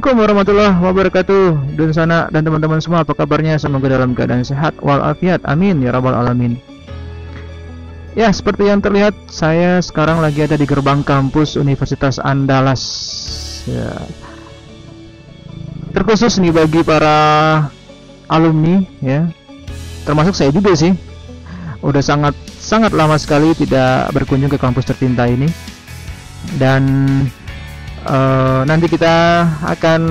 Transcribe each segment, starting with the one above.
Assalamualaikum warahmatullahi wabarakatuh. Dan sana dan teman-teman semua, apa kabarnya? Semoga dalam keadaan sehat walafiat. Amin ya rabbal alamin. Ya, seperti yang terlihat, saya sekarang lagi ada di gerbang kampus Universitas Andalas. Ya. Terkhusus nih bagi para alumni, ya. Termasuk saya juga sih. Udah sangat lama sekali tidak berkunjung ke kampus tercinta ini. Dan nanti kita akan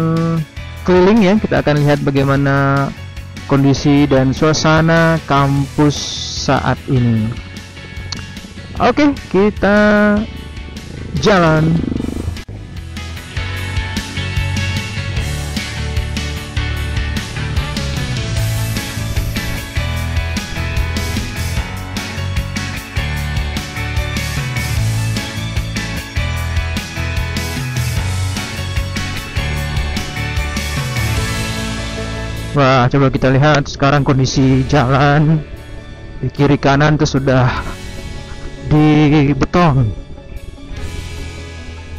keliling ya, kita akan lihat bagaimana kondisi dan suasana kampus saat ini. Oke, kita jalan. Wah, coba kita lihat sekarang kondisi jalan di kiri kanan tuh sudah di beton,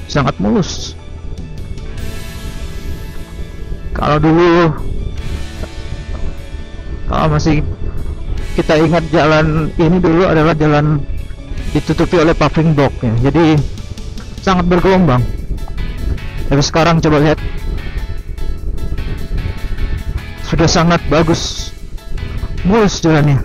sangat mulus. Kalau masih kita ingat, jalan ini dulu adalah jalan ditutupi oleh paving block ya, jadi sangat bergelombang. Tapi sekarang coba lihat, sudah sangat bagus, mulus jalannya.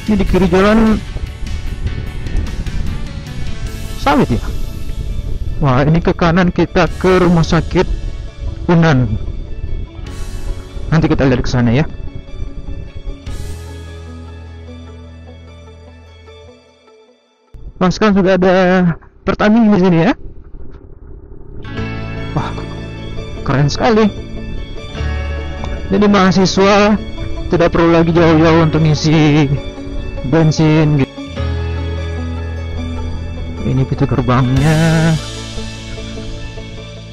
Ini di kiri jalan sawit ya. Wah, ini ke kanan kita ke rumah sakit Unan. Nanti kita lihat ke sana ya. Wah, sekarang sudah ada Pertamina di sini ya. Wah, keren sekali. Jadi mahasiswa tidak perlu lagi jauh-jauh untuk ngisi bensin gitu. Ini pintu gerbangnya.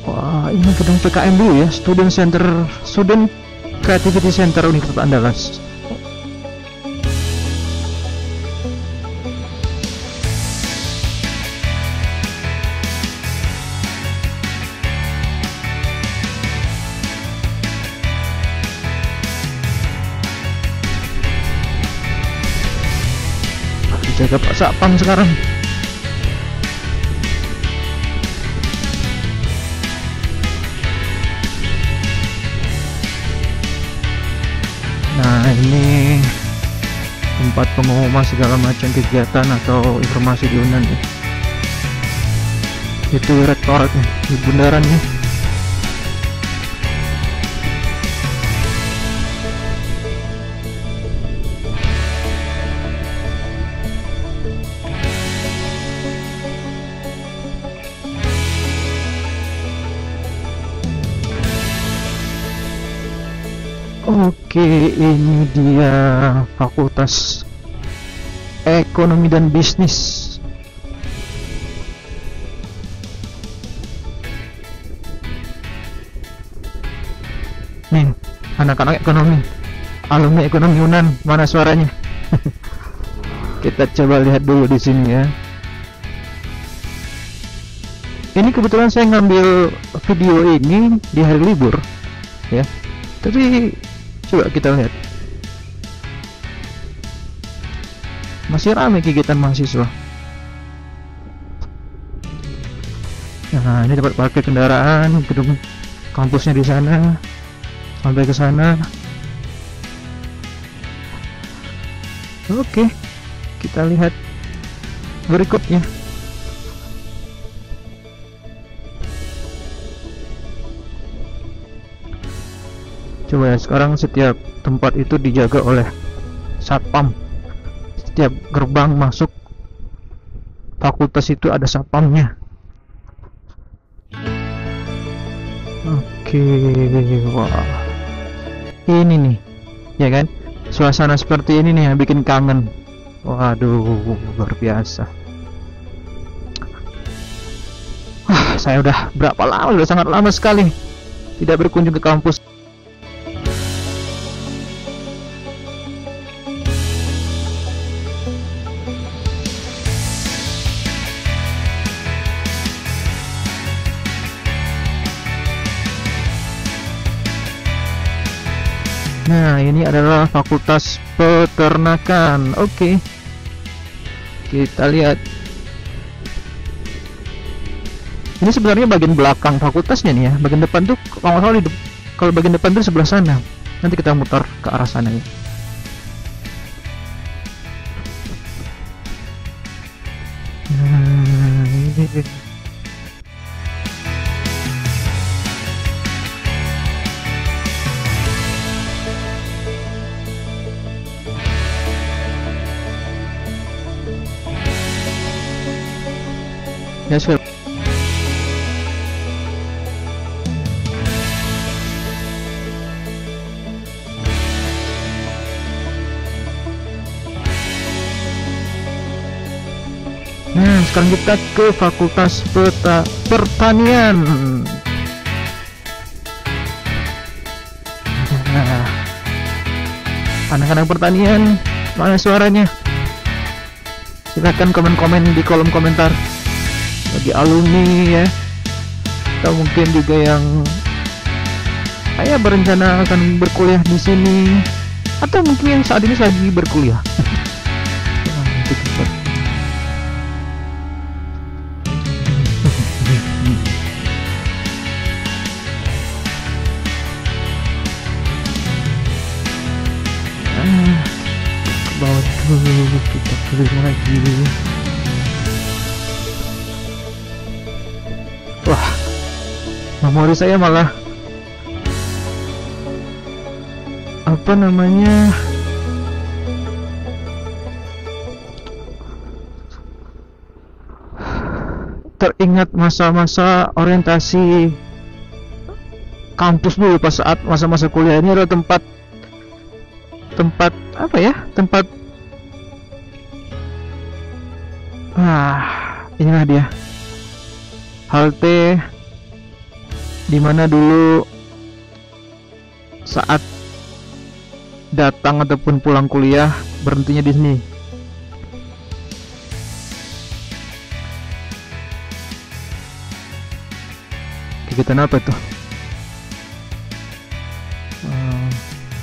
Wah, ini gedung PKM dulu ya, Student Creativity Center Universitas Andalas. Jaga Pak Sapam sekarang. Nah, ini tempat pengumuman segala macam kegiatan atau informasi di Unan ya. Itu rektoratnya di bundarannya. Oke, ini dia Fakultas Ekonomi dan Bisnis. Nih, anak-anak ekonomi, alumni ekonomi Unan, mana suaranya? Kita coba lihat dulu di sini ya. Ini kebetulan saya ngambil video ini di hari libur ya. Tapi coba kita lihat, masih ramai kegiatan mahasiswa. Nah, ini tempat parkir kendaraan, gedung kampusnya di sana, sampai ke sana. Oke, kita lihat berikutnya. Coba ya, sekarang setiap tempat itu dijaga oleh satpam. Setiap gerbang masuk fakultas itu ada satpamnya. Oke, wah. Ini nih, ya kan? Suasana seperti ini nih yang bikin kangen. Waduh, luar biasa. Saya udah berapa lama? Udah sangat lama sekali tidak berkunjung ke kampus. Nah, ini adalah Fakultas Peternakan. Oke. Kita lihat. Ini sebenarnya bagian belakang fakultasnya nih ya. Bagian depan tuh kalau nggak salah kalau bagian depan tuh sebelah sana. Nanti kita mutar ke arah sana ya. Nah, ini. Ya, sudah. Nah, sekarang kita ke Fakultas Pertanian. Nah, anak-anak pertanian, mana suaranya? Silahkan komen-komen di kolom komentar. Bagi alumni ya, atau mungkin juga yang berencana akan berkuliah di sini, atau mungkin yang saat ini lagi berkuliah. Ke bawah dulu, kita keliling lagi. Wah, memori saya malah apa namanya, teringat masa-masa orientasi kampus dulu pas saat masa-masa kuliah. Ini adalah tempat apa ya, inilah dia halte dimana dulu saat datang ataupun pulang kuliah berhentinya di sini. Kegiatan apa tuh?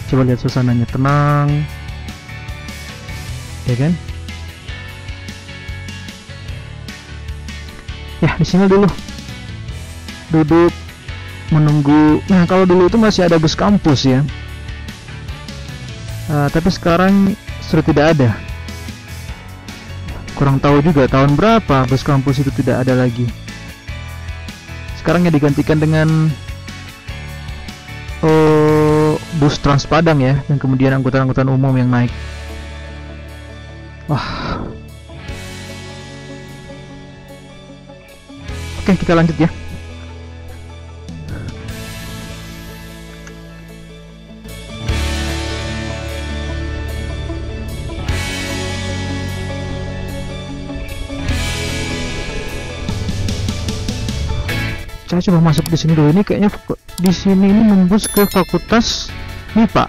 Coba lihat suasananya, tenang, ya kan? Ya, di sini dulu duduk menunggu. Nah, kalau dulu itu masih ada bus kampus ya, tapi sekarang sudah tidak ada. Kurang tahu juga tahun berapa bus kampus itu tidak ada lagi. Sekarang ya digantikan dengan bus Trans Padang ya, dan kemudian angkutan-angkutan umum yang naik. Wah. Oke, kita lanjut ya. Saya coba masuk di sini dulu. Ini kayaknya di sini ini nembus ke Fakultas MIPA,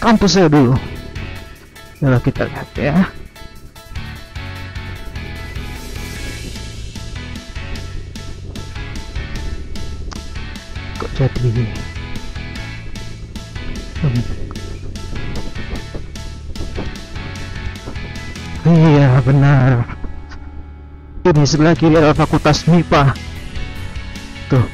kampus saya dulu. Coba kita lihat ya. Kok jadi iya benar, ini sebelah kiri adalah Fakultas MIPA tuh.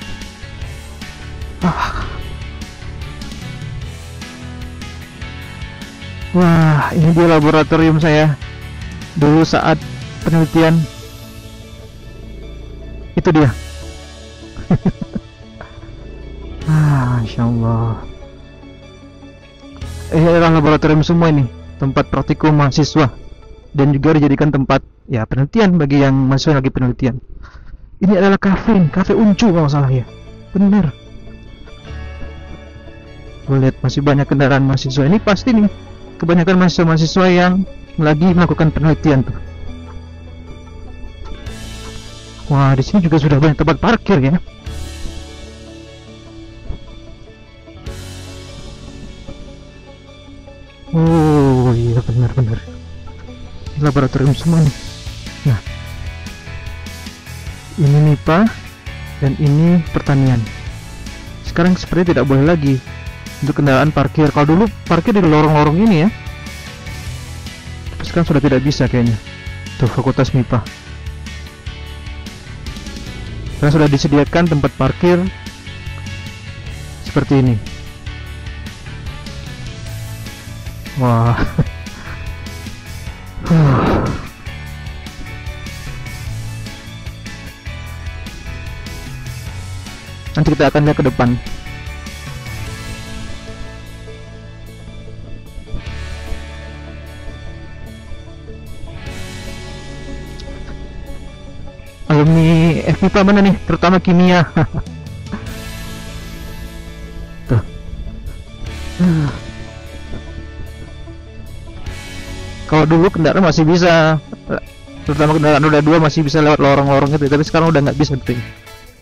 Wah, ini dia laboratorium saya dulu saat penelitian. Itu dia. Masya Allah. Ini adalah laboratorium semua ini, tempat praktikum mahasiswa, dan juga dijadikan tempat ya penelitian bagi yang mahasiswa lagi penelitian. Ini adalah kafe Uncu kalau salah ya. Bener. Tuh lihat, masih banyak kendaraan mahasiswa. Ini pasti nih kebanyakan mahasiswa-mahasiswa yang lagi melakukan penelitian tuh. Wah, di sini juga sudah banyak tempat parkir ya. Oh iya, benar-benar laboratorium semua nih. Nah, ini MIPA dan ini pertanian. Sekarang seperti tidak boleh lagi untuk kendaraan parkir. Kalau dulu parkir di lorong-lorong ini ya, tapi sekarang sudah tidak bisa kayaknya. Tuh fakultas MIPA, karena sudah disediakan tempat parkir seperti ini. Wah. Nanti kita akan lihat ke depan. Alumni FMIPA mana nih? Terutama kimia. Tuh. Kalau dulu kendaraan masih bisa, terutama kendaraan roda 2 masih bisa lewat lorong-lorong itu, tapi sekarang udah nggak bisa gitu,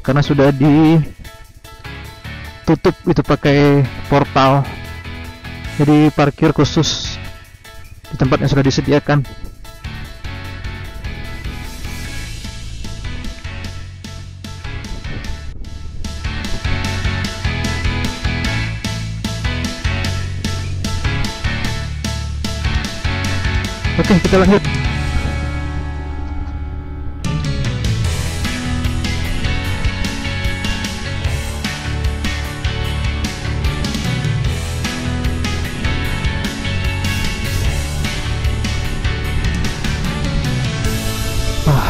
karena sudah ditutup itu pakai portal. Jadi parkir khusus di tempat yang sudah disediakan. Oke, kita lanjut.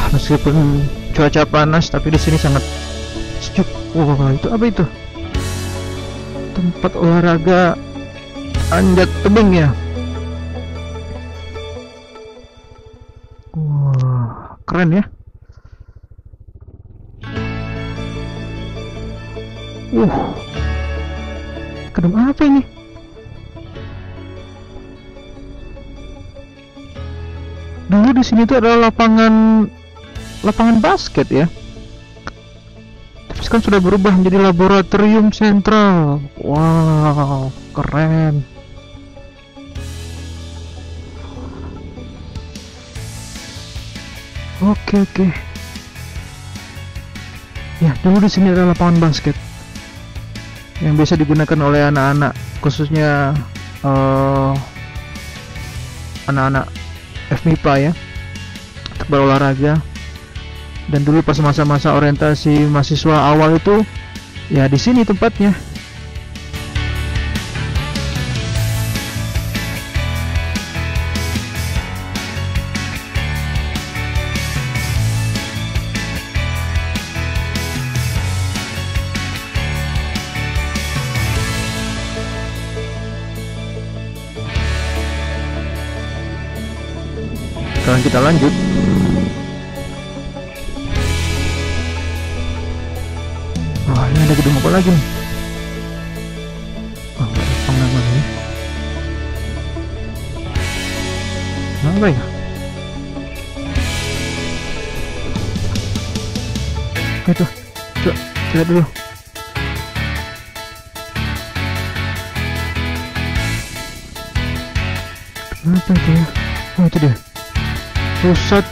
Meskipun cuaca panas, tapi di sini sangat sejuk. Wah, itu apa itu? Tempat olahraga panjat tebing ya. Wah, keren ya. Gedung apa ini? Dulu di sini tuh adalah lapangan basket ya. Tapi sekarang sudah berubah menjadi laboratorium sentral. Wow, keren. Oke. Ya, dulu di sini adalah lapangan basket yang biasa digunakan oleh anak-anak, khususnya anak-anak FMIPA ya, untuk berolahraga. Dan dulu pas masa-masa orientasi mahasiswa awal itu ya di sini tempatnya. Sekarang kita lanjut. Wah, ini ada gedung apa lagi nih? Oh, nggak ada pengamannya. Apa ya? Itu, coba lihat dulu. Apa itu ya? Oh, itu dia. Pusat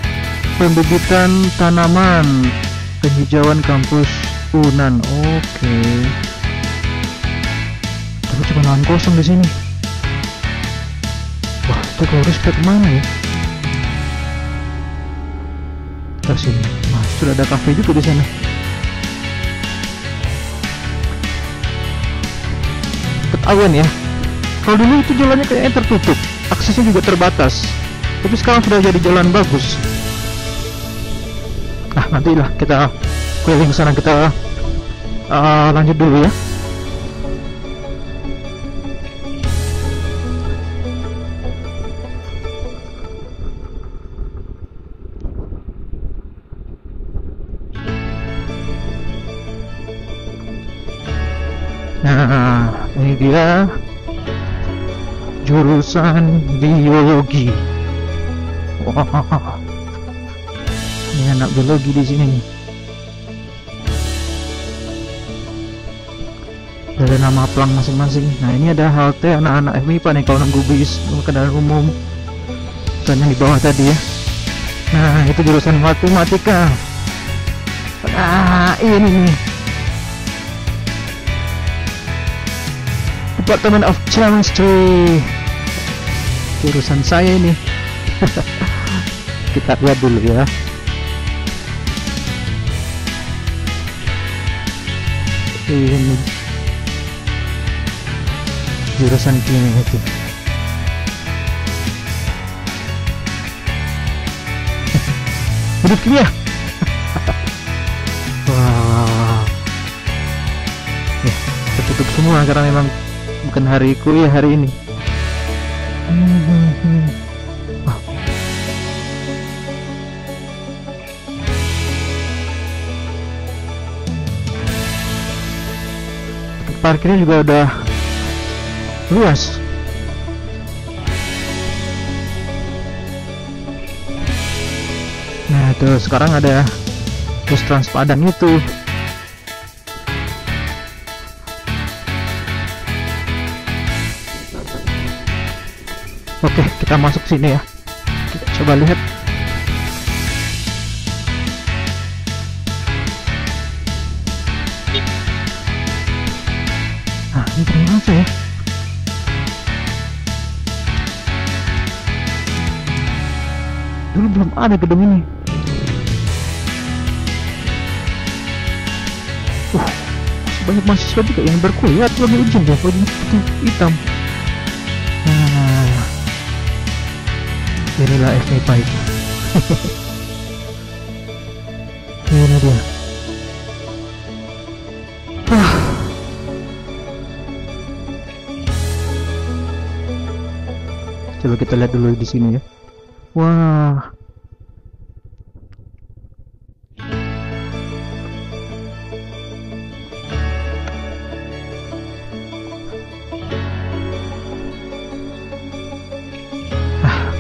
Pembibitan Tanaman Penghijauan Kampus Unan. Oke. Tapi cuma lahan kosong di sini. Wah, itu harus kita kemana ya? Ke sini. Nah, sudah ada kafe juga di sana. Ketahuan ya. Kalau dulu itu jalannya kayaknya tertutup, aksesnya juga terbatas. Tapi sekarang sudah jadi jalan bagus. Nah, nantilah kita keliling sana, kita lanjut dulu ya. Nah, ini dia jurusan biologi. Wah, ini anak biologi di sini nih. Ada nama pelang masing-masing. Nah, ini ada halte anak-anak FMIPA nih kalau nunggu bis kendaraan umum. Dan yang di bawah tadi ya. Nah, itu jurusan matematika. Nah, ini nih. Department of Chemistry. Jurusan saya ini. Kita lihat dulu ya. Ini jurusan kimia itu. Hidup kimia. Wah. Ya, tertutup semua karena memang bukan hari kuliah hari ini. Wah. Parkirnya juga udah luas. Nah, tuh sekarang ada bus Trans Padang itu. Oke, kita masuk sini ya. Kita coba lihat. Nah, ini terminal ya. Dulu belum ada gedung ini. Banyak mahasiswa juga yang berkuliah atau lagi ujian ya, bajunya putih hitam. Nah, inilah FMIPA itu. Ini dia. Coba kita lihat dulu di sini ya. Wah.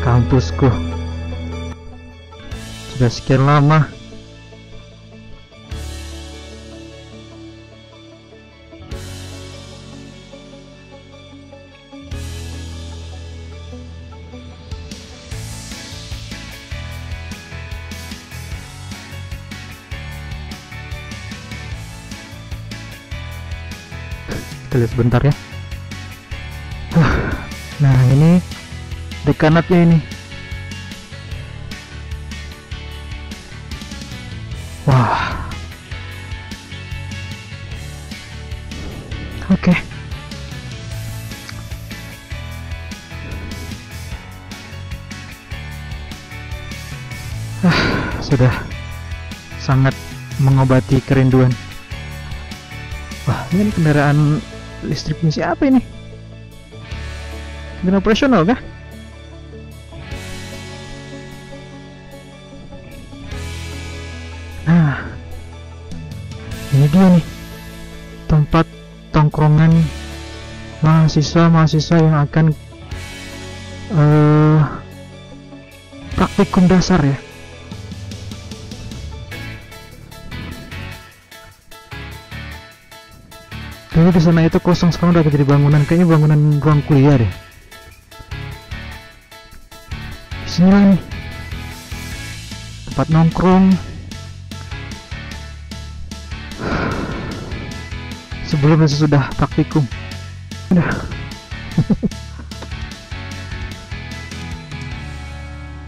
Kampusku. Sudah sekian lama kita lihat sebentar ya. Nah, ini dekanatnya ini. Wah. Oke. Sudah sangat mengobati kerinduan. Wah, ini kendaraan listriknya siapa ini? Kendaraan operasional kah? Nah, ini dia nih tempat tongkrongan mahasiswa-mahasiswa yang akan praktikum dasar ya. Dulu di sana itu kosong, sekarang udah jadi bangunan, kayaknya bangunan ruang kuliah deh. Disinilah nih tempat nongkrong sebelum dan sesudah praktikum. Udah.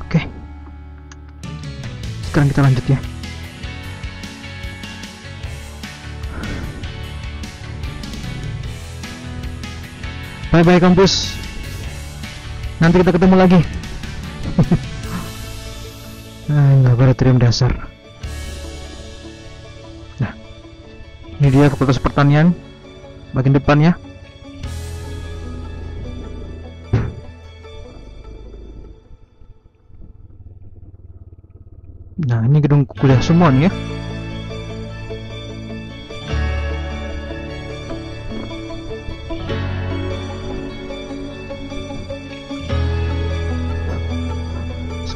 Oke. Sekarang kita lanjut ya. Bye bye kampus. Nanti kita ketemu lagi. Laboratorium dasar. Nah, ini dia Fakultas Pertanian bagian depannya. Nah, ini gedung kuliah semua nih ya.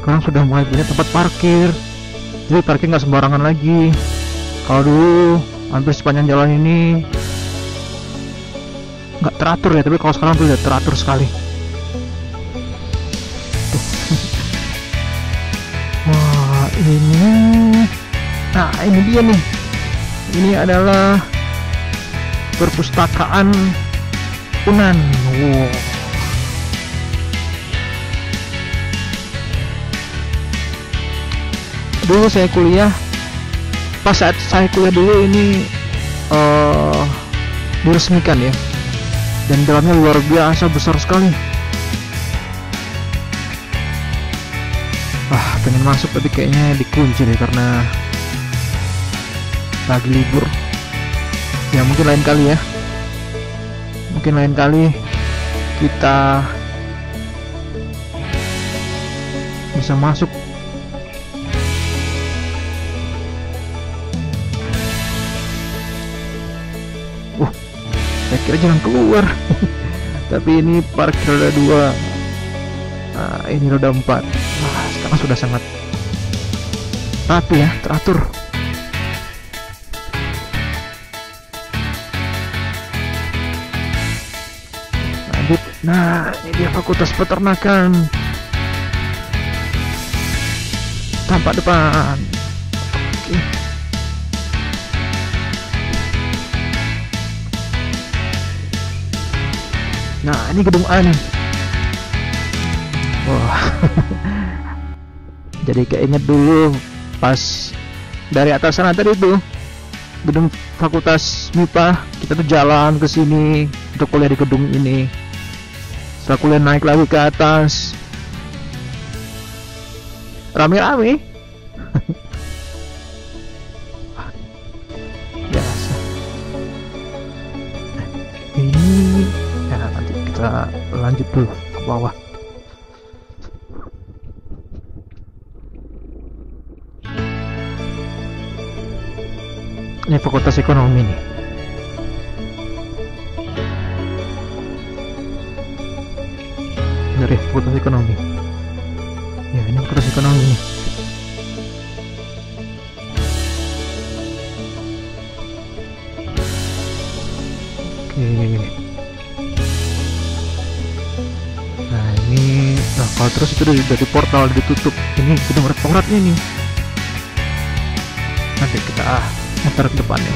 sekarang sudah mulai punya tempat parkir. Jadi parkir nggak sembarangan lagi. Kalau dulu hampir sepanjang jalan ini nggak teratur ya, tapi kalau sekarang tuh udah teratur sekali. Wah, ini dia nih. Ini adalah perpustakaan Unan. Wow. Dulu saya kuliah, pas saat saya kuliah dulu ini diresmikan ya, dan dalamnya luar biasa besar sekali. Pengen masuk tapi kayaknya dikunci deh karena lagi libur. Ya mungkin lain kali ya, mungkin lain kali kita bisa masuk. Saya kira jangan keluar. Tapi ini parkir roda 2. Ini roda 4. Sekarang sudah sangat rapi ya, teratur. Lanjut. Nah, ini dia Fakultas Peternakan. Tampak depan. Oke. Nah, ini gedung A nih. Wah. Jadi keinget dulu pas dari atas sana tadi tuh gedung Fakultas MIPA, kita tuh jalan ke sini untuk kuliah di gedung ini. Setelah kuliah naik lagi ke atas, rame-rame. Biasa. Ini ya, nanti kita lanjut dulu ke bawah. Ini Fakultas Ekonomi nih. Dari Fakultas Ekonomi. Ya, ini Fakultas Ekonomi nih. Oke. Nah, ini kalau terus itu udah di portal, ditutup. Ini gedung rektoratnya nih. Nanti kita muter ke depannya.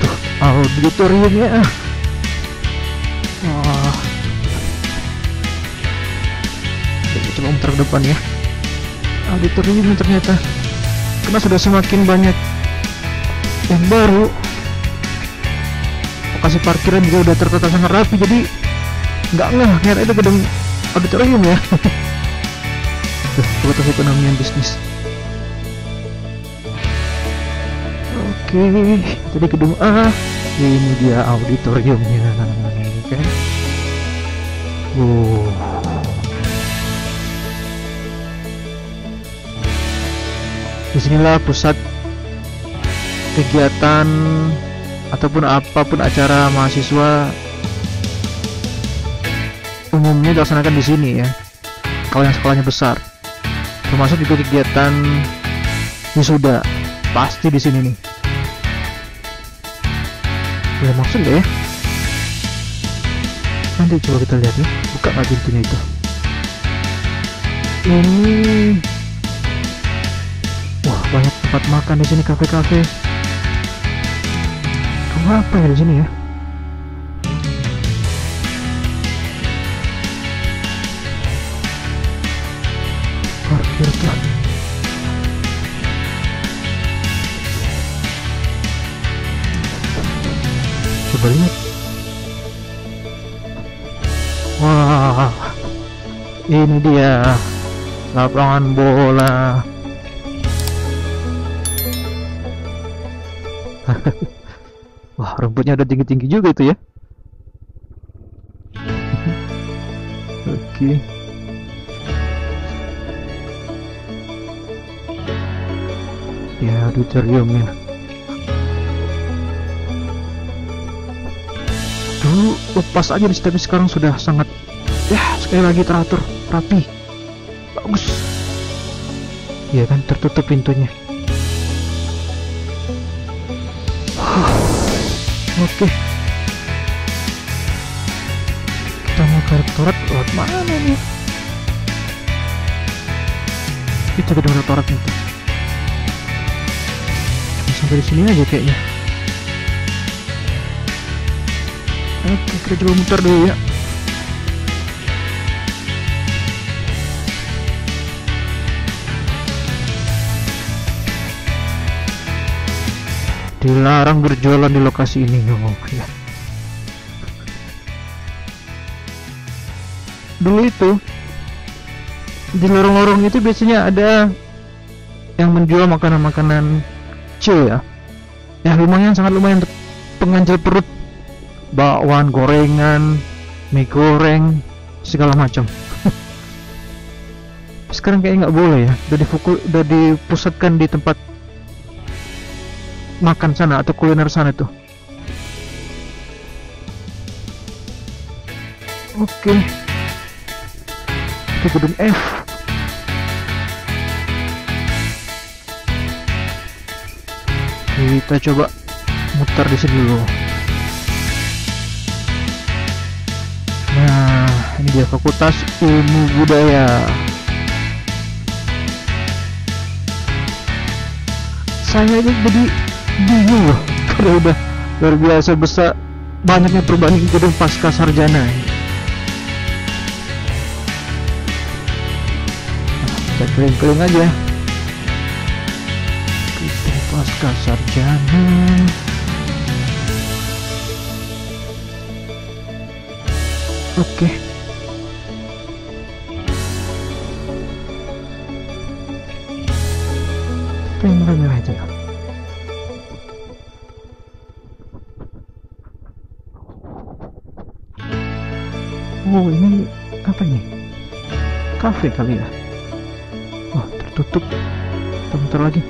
Tuh, auditoriumnya. Wah. Kita coba muter ke depan ya. Auditoriumnya ternyata, karena sudah semakin banyak yang baru, lokasi parkiran juga udah tertata sangat rapi, jadi nggak ngeh kayak itu gedung auditorium ya. Fakultas Ekonomi dan Bisnis. Oke, jadi gedung A, ini dia auditoriumnya, kan? Disinilah pusat kegiatan ataupun apapun acara mahasiswa umumnya dilaksanakan di sini ya. Kalau yang sekolahnya besar, termasuk juga kegiatan wisuda, pasti di sini nih. Boleh masuk nggak ya? Nanti coba kita lihat ya. Buka nggak pintunya itu? Ini, wah, banyak tempat makan di sini, kafe-kafe. Rumah apa ya di sini ya? Parkir tuh. Coba lihat. Wah, ini dia lapangan bola. Wah, rumputnya udah tinggi-tinggi juga itu ya. Oke. Ya, auditoriumnya. Dulu lepas aja tapi sekarang sudah sangat, ya sekali lagi teratur, rapi, bagus. Iya kan, tertutup pintunya. Oke, kita mau ke rektorat lewat mana nih? Itu gedung rektorat itu. Cuma sampai di sini aja kayaknya. Oke, kita coba muter dulu ya. Dilarang berjualan di lokasi ini. Oh ya. Dulu itu di lorong-lorong itu biasanya ada yang menjual makanan-makanan kecil ya. Ya lumayan, sangat lumayan untuk penganjal perut. Bakwan, gorengan, mie goreng, segala macam. Sekarang kayaknya nggak boleh ya. Udah dipusatkan di tempat makan sana atau kuliner sana tuh. Oke, ke gedung F. Kita coba muter di sini dulu. Nah, ini dia Fakultas Ilmu Budaya. Saya ini jadi bingung loh, karena udah luar biasa besar banyaknya perbandingan gedung pasca sarjana. Kita keliling-keliling aja. Gedung pasca sarjana. Oke. Kita yang merah-merah aja. Oh, ini apa nih? Kafe kali ya? Oh, tertutup. Kita muter lagi.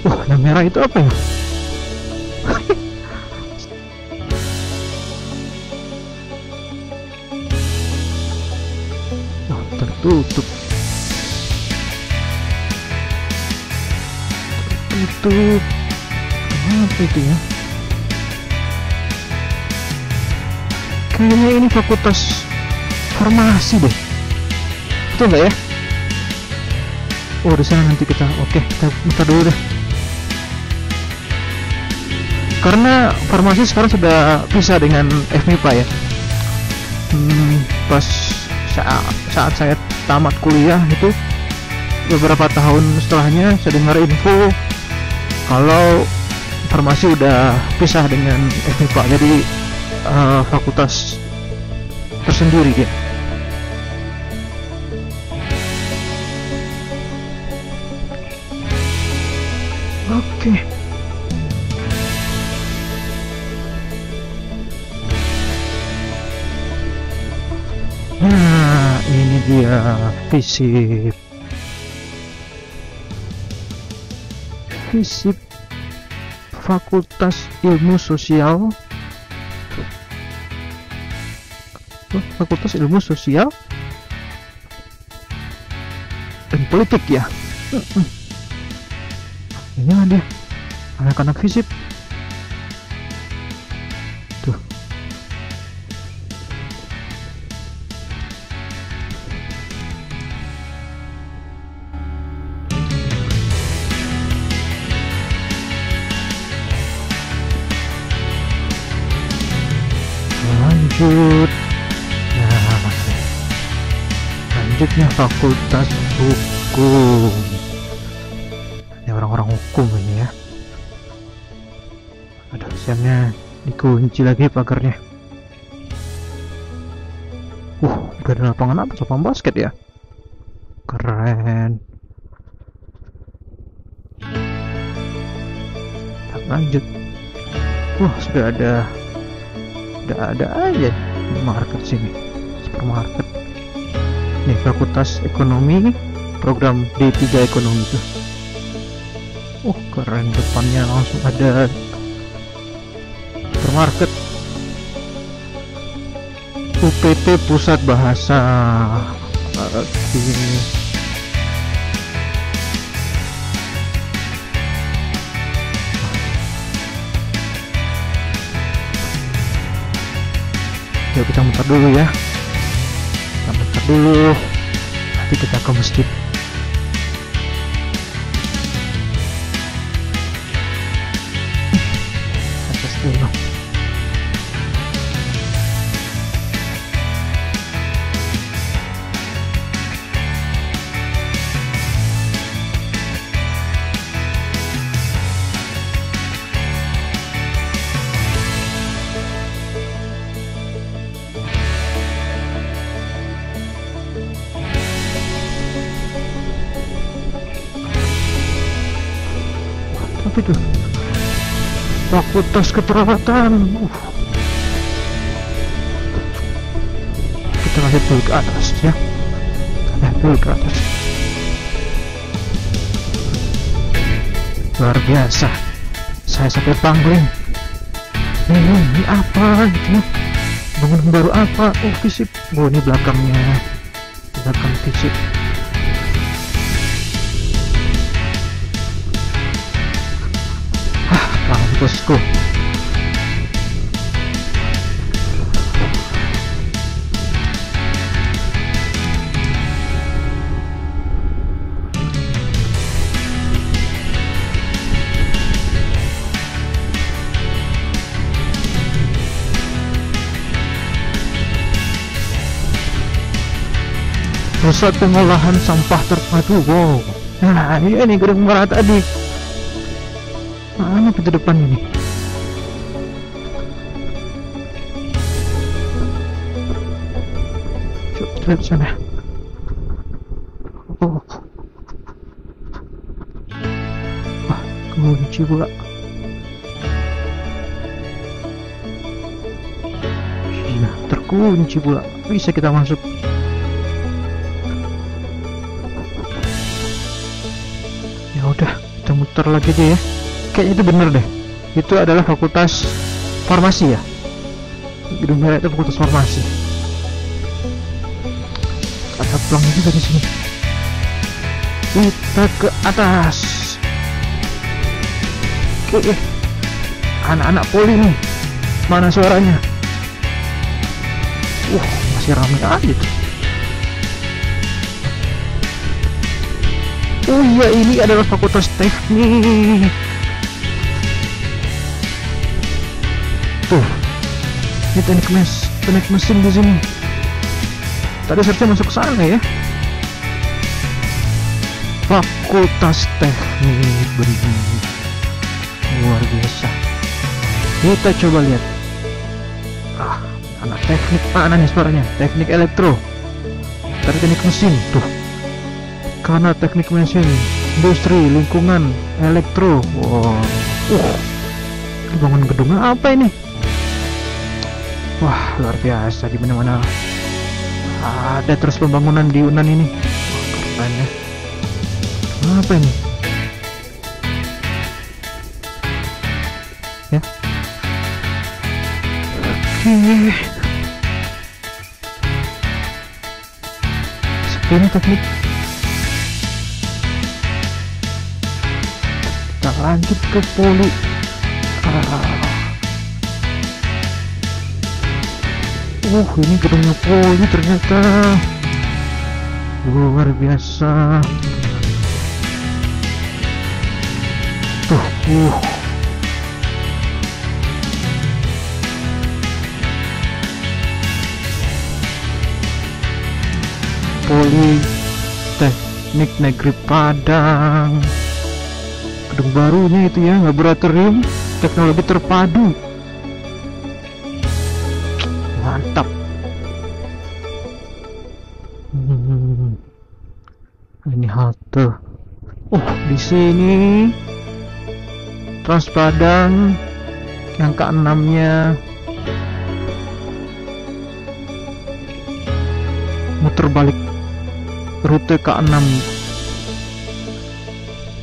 Wah, yang merah itu apa ya? Oh, tertutup. Tertutup. Apa itu ya? Kayaknya ini fakultas farmasi deh. Betul nggak ya? Oh, di sana nanti kita. Oke, kita muter dulu deh. Karena farmasi sekarang sudah bisa dengan FMIPA ya. Pas saat saya tamat kuliah itu, beberapa tahun setelahnya saya dengar info kalau farmasi udah pisah dengan FMIPA, jadi fakultas tersendiri ya. Oke. Nah, ini dia FISIP. FISIP Fakultas Ilmu Sosial. Fakultas Ilmu Sosial dan Politik ya. Ini ada anak-anak FISIP. Tuh. Lanjut. Nah, lanjutnya Fakultas Hukum. Ini orang-orang hukum ini ya. Ada siangnya dikunci lagi pagarnya. Udah ada lapangan apa? Lapangan basket ya. Keren. Kita lanjut. Sudah ada aja di market sini, supermarket. Nih Fakultas Ekonomi, program D3 Ekonomi tuh. Keren, depannya langsung ada supermarket. UPT Pusat Bahasa. Oke. Yuk kita muter dulu ya. Kita muter dulu. Nanti kita ke masjid. Atas dulu. Apa itu? Fakultas Keperawatan. Kita lihat dulu ke atas ya. Lihat dulu ke atas. Luar biasa. Saya sampai pangling. Ini apa gitu? Bangunan baru apa? Fisik. Ini belakangnya. Belakang fisik. Bosku. Pusat pengolahan sampah terpadu. Wow. Nah, ini gedung merah tadi. Mana pintu depan ini? Coba lihat sana. Kunci pula. Iya, terkunci pula. Bisa kita masuk. Ya udah, kita muter lagi aja ya. Kayaknya itu bener deh. Itu adalah fakultas farmasi ya. Gedung merah itu fakultas farmasi. Ada pelang juga di sini. Kita ke atas. Oke. Anak-anak poli nih. Mana suaranya? Masih ramai aja tuh. Oh iya, ini adalah fakultas teknik. Tuh, ini teknik mesin di sini. Tadi seharusnya masuk ke sana ya. Fakultas Teknik Beringin. Luar biasa. Kita coba lihat. Anak teknik mana nih suaranya? Teknik elektro. Tadi teknik mesin. Tuh. Karena teknik mesin, industri, lingkungan, elektro. Wow. Bangun gedungnya apa ini? Wah, luar biasa. Di mana-mana ada terus pembangunan di Unan ini. Keren ya. Apa ini? Ya. Oke. Ini teknik. Kita lanjut ke poli. Ini gedungnya poli ternyata. Luar biasa. Tuh, Politeknik Negeri Padang. Gedung barunya itu ya, laboratorium teknologi terpadu. Mantap. Ini halte. Di sini Trans Padang yang ke-6-nya. Muter balik rute ke-6.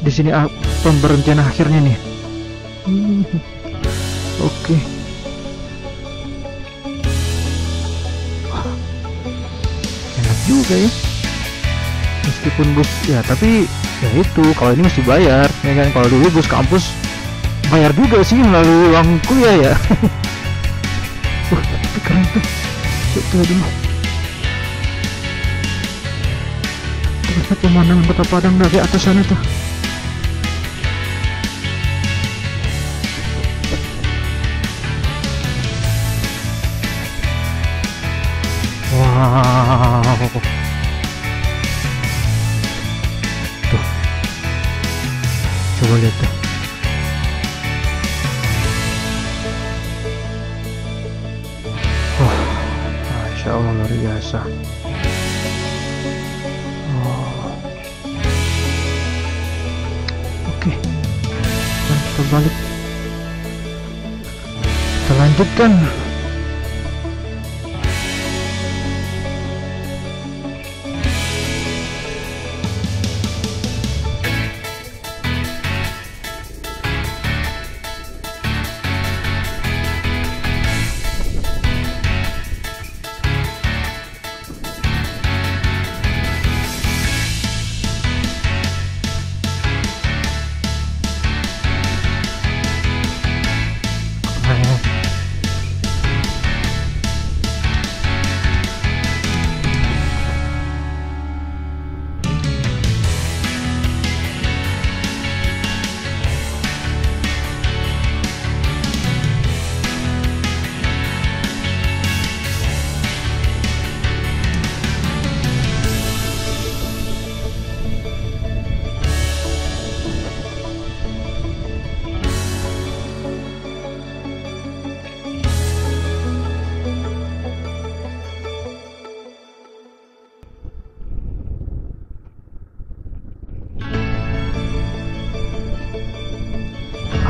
Di sini pemberhentian akhirnya nih. Oke. Wah, enak juga ya. Meskipun bus ya, tapi ya itu kalau ini mesti bayar ya kan. Kalau dulu bus kampus bayar juga sih melalui uang kuliah ya. Tapi keren tuh. Tuh dulu. Terlihat pemandangan kota Padang dari atas sana tuh. Wow. Tuh. Coba lihat tuh. Wah, Masya Allah luar biasa. Oh. Oke. Dan kita balik. Kita lanjutkan.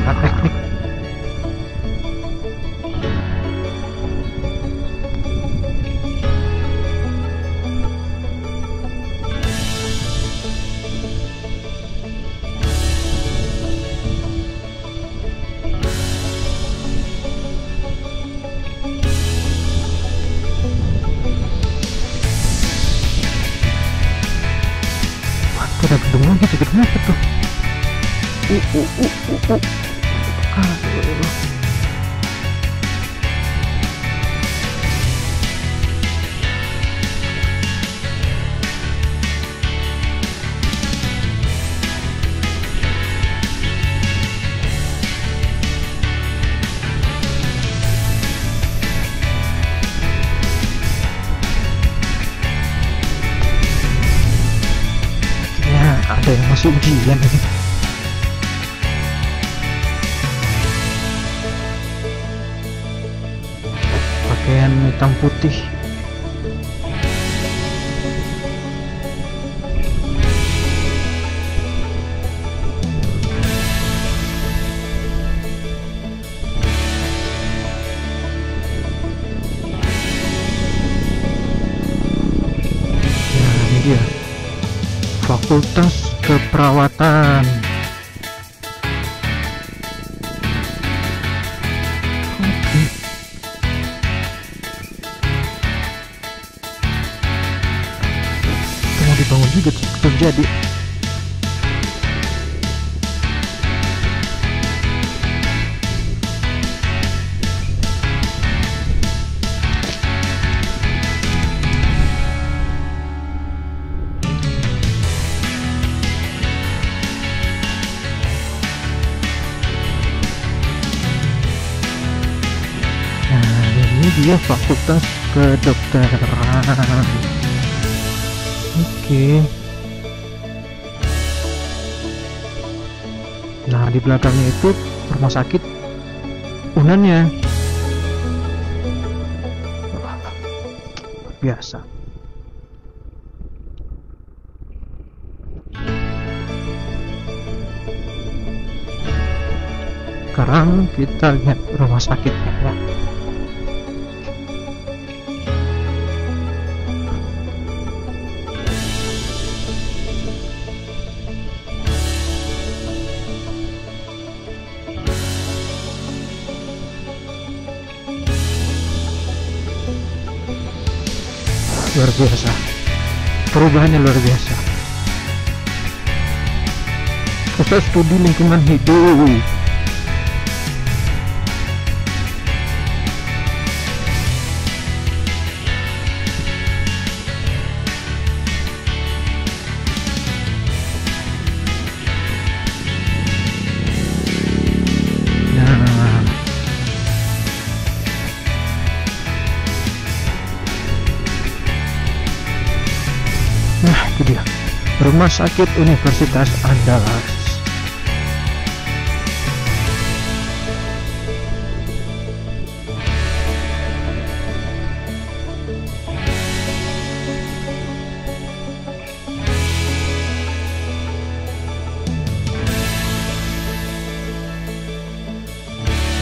Teknik. Wah, ada gedung lagi tuh, gedung apa tuh? Aduh. Ya, ada yang masuk ujian ini. Pakaian hitam putih. Ya, ini dia. Fakultas Keperawatan. Oke. Mau dibangun juga terjadi. Nah, ini dia Fakultas Kedokteran. Oke. Nah, di belakangnya itu rumah sakit Unannya. Biasa. Sekarang kita lihat rumah sakitnya ya. luar biasa, perubahannya luar biasa. Pusat Studi Lingkungan Hidup. Nah, itu dia Rumah Sakit Universitas Andalas.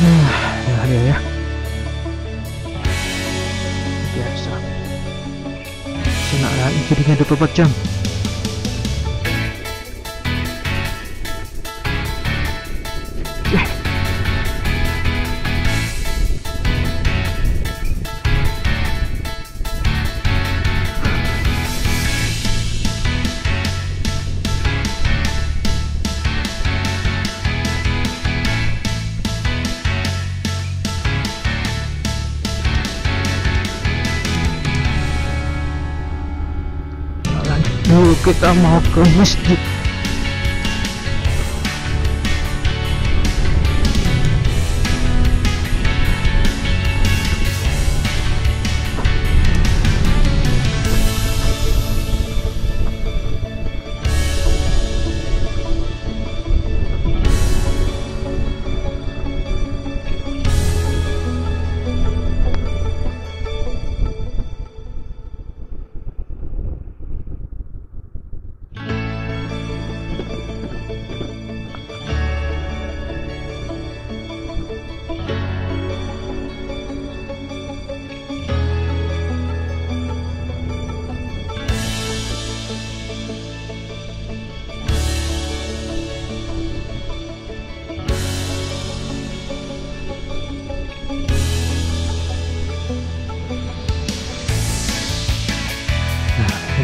Nah, ya. Biasa. Senang lagi jadinya 24 jam. Dulu kita mau ke masjid.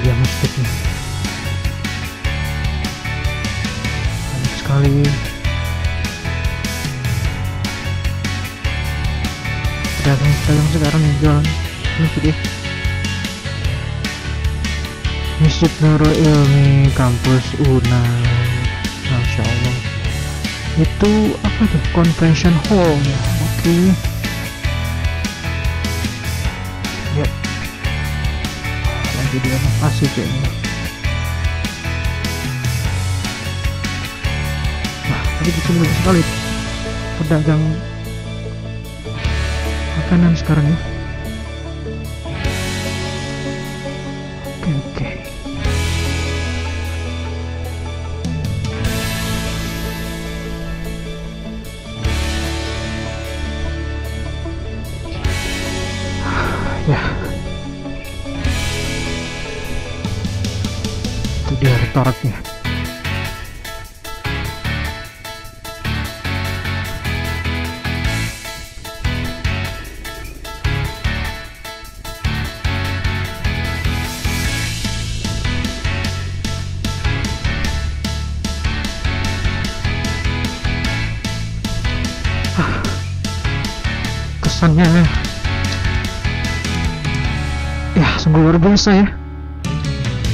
Dia masjid nih, banyak sekali. Pedagang sekarang yang jualan masjid ya. Masjid Nurul Ilmi kampus UNAM. Masya Allah, itu apa tuh, convention hall ya. Oke. Ya, lagi di renovasi kayaknya. Nah, tapi di sini banyak sekali pedagang makanan sekarang ya. Oke. Ya, itu dia rektoratnya. Kesannya ya sungguh luar biasa ya,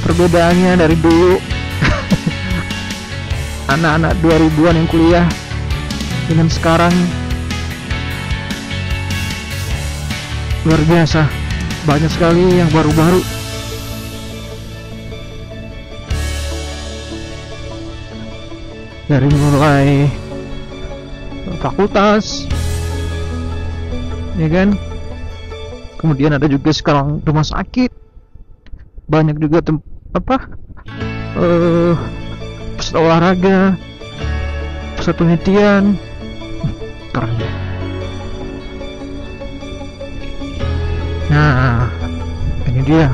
perbedaannya dari dulu anak-anak 2000-an yang kuliah dengan sekarang luar biasa, banyak sekali yang baru-baru. Dari mulai fakultas ya kan, kemudian ada juga sekarang rumah sakit, banyak juga pusat olahraga, pusat penelitian, keren ya. Nah, ini dia.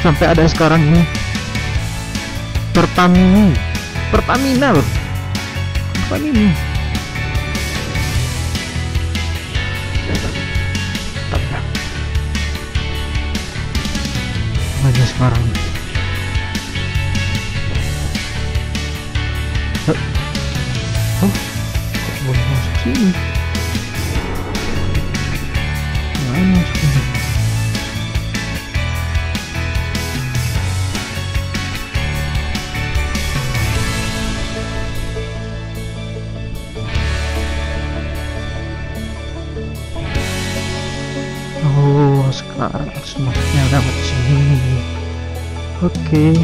sampai ada sekarang ini. Pertamina loh, bukan ini. Aja sekarang. Oh, kok boleh masuk sini? Mana masuk sini? Oh, sekarang semakin dapat sini. Oke.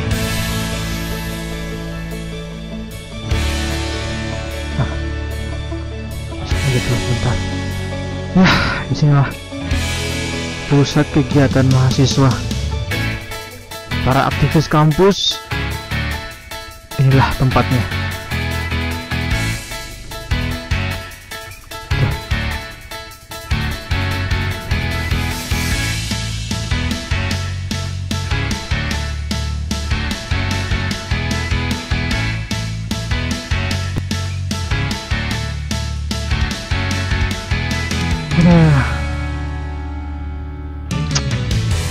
Masuk aja dulu sebentar. Disinilah pusat kegiatan mahasiswa, para aktivis kampus. Inilah tempatnya.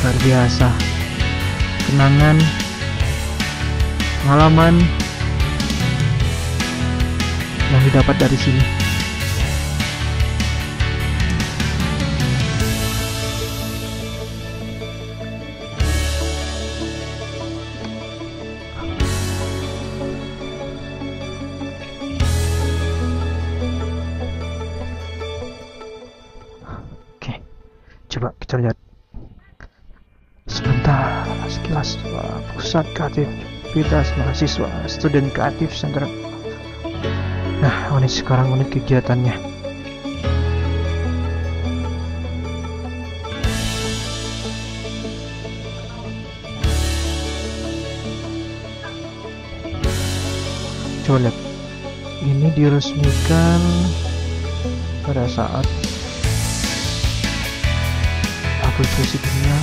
Luar biasa, kenangan, pengalaman yang didapat dari sini. Oke, coba kita lihat sebentar sekilas pusat kreativitas mahasiswa, student creative center. Nah, ini sekarang unit kegiatannya. Coba lihat, ini diresmikan pada saat Wakil Presidennya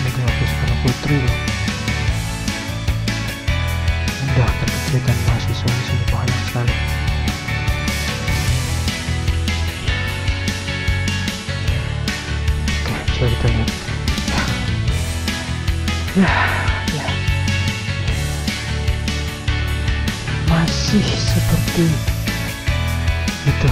Megawati Soekarno Putri loh. Udah kegiatan mahasiswa di sini banyak sekali. Oke, coba kita lihat. Ya. Masih seperti itu.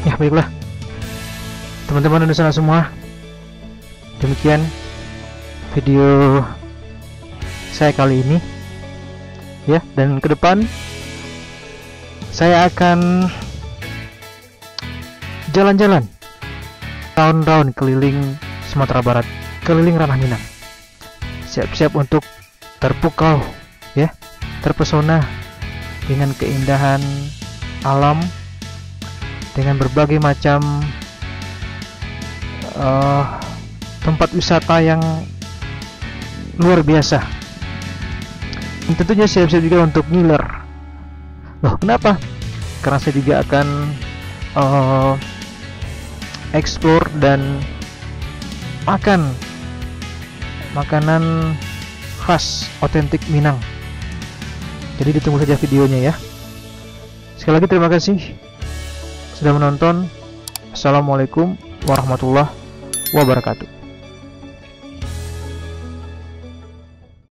Ya baiklah teman-teman di sana semua, demikian video saya kali ini ya, dan ke depan saya akan jalan-jalan round-round keliling Sumatera Barat, keliling Ranah Minang. Siap-siap untuk terpukau ya, terpesona dengan keindahan alam, dengan berbagai macam tempat wisata yang luar biasa. Dan tentunya siap-siap juga untuk ngiler. Loh, kenapa? Karena saya juga akan explore dan makan makanan khas otentik Minang. Jadi ditunggu saja videonya ya. Sekali lagi terima kasih sudah menonton. Assalamualaikum warahmatullahi wabarakatuh.